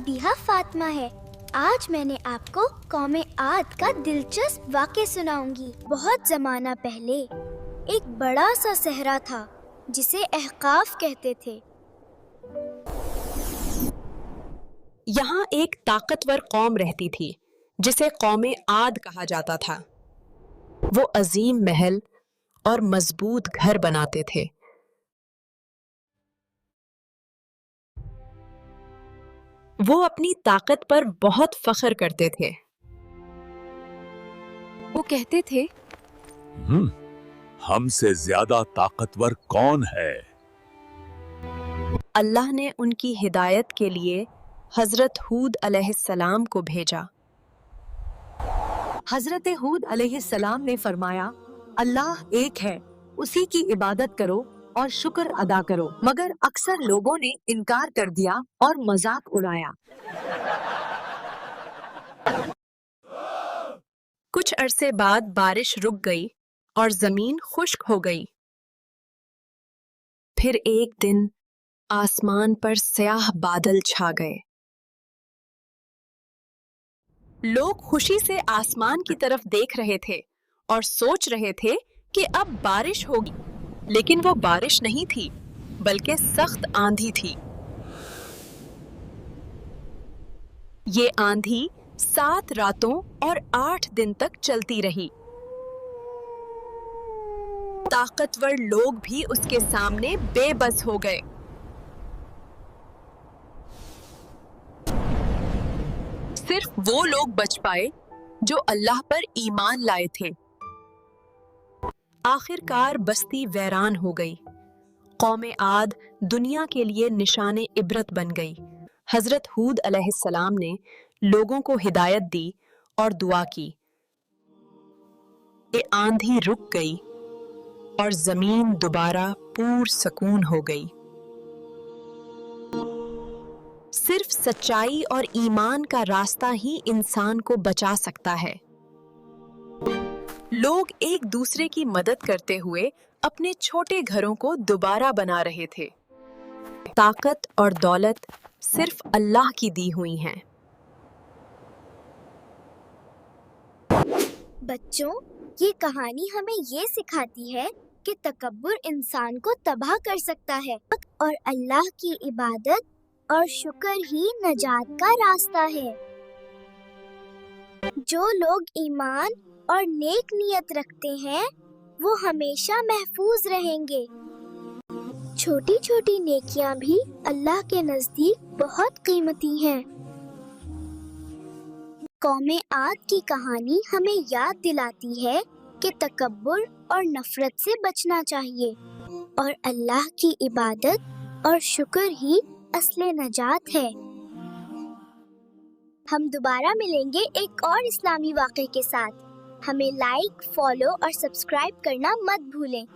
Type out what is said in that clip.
मदीहा फातिमा है। आज मैंने आपको कौम आद का दिलचस्प वाक़या सुनाऊंगी। बहुत ज़माना पहले एक बड़ा सा सहरा था जिसे अहकाफ कहते थे। यहाँ एक ताकतवर कौम रहती थी जिसे कौम आद कहा जाता था। वो अजीम महल और मजबूत घर बनाते थे। वो अपनी ताकत पर बहुत फख्र करते थे। वो कहते थे, हमसे ज्यादा ताकतवर कौन है? अल्लाह ने उनकी हिदायत के लिए हजरत हूद अलैहिस्सलाम को भेजा। हजरत हूद अलैहिस्सलाम ने फरमाया, अल्लाह एक है, उसी की इबादत करो और शुक्र अदा करो। मगर अक्सर लोगों ने इनकार कर दिया और मजाक उड़ाया। कुछ अरसे बाद बारिश रुक गई और जमीन खुश्क हो गई। फिर एक दिन आसमान पर स्याह बादल छा गए। लोग खुशी से आसमान की तरफ देख रहे थे और सोच रहे थे कि अब बारिश होगी, लेकिन वो बारिश नहीं थी, बल्कि सख्त आंधी थी। ये आंधी 7 रातों और 8 दिन तक चलती रही। ताकतवर लोग भी उसके सामने बेबस हो गए। सिर्फ वो लोग बच पाए जो अल्लाह पर ईमान लाए थे। आखिरकार बस्ती वैरान हो गई। कौम आद दुनिया के लिए निशाने इबरत बन गई। हजरत हूद अलैहिस्सलाम ने लोगों को हिदायत दी और दुआ की। ये आंधी रुक गई और जमीन दोबारा पुरसकून हो गई। सिर्फ सच्चाई और ईमान का रास्ता ही इंसान को बचा सकता है। लोग एक दूसरे की मदद करते हुए अपने छोटे घरों को दोबारा बना रहे थे। ताकत और दौलत सिर्फ अल्लाह की दी हुई हैं। बच्चों, ये कहानी हमें ये सिखाती है कि तकब्बुर इंसान को तबाह कर सकता है और अल्लाह की इबादत और शुक्र ही नजात का रास्ता है। जो लोग ईमान और नेक नियत रखते हैं वो हमेशा महफूज रहेंगे। छोटी छोटी नेकियां भी अल्लाह के नजदीक बहुत कीमती हैं। कौम आद की कहानी हमें याद दिलाती है कि तकब्बुर और नफरत से बचना चाहिए और अल्लाह की इबादत और शुक्र ही असले नजात है। हम दोबारा मिलेंगे एक और इस्लामी वाक़े के साथ। हमें लाइक, फॉलो और सब्सक्राइब करना मत भूलें।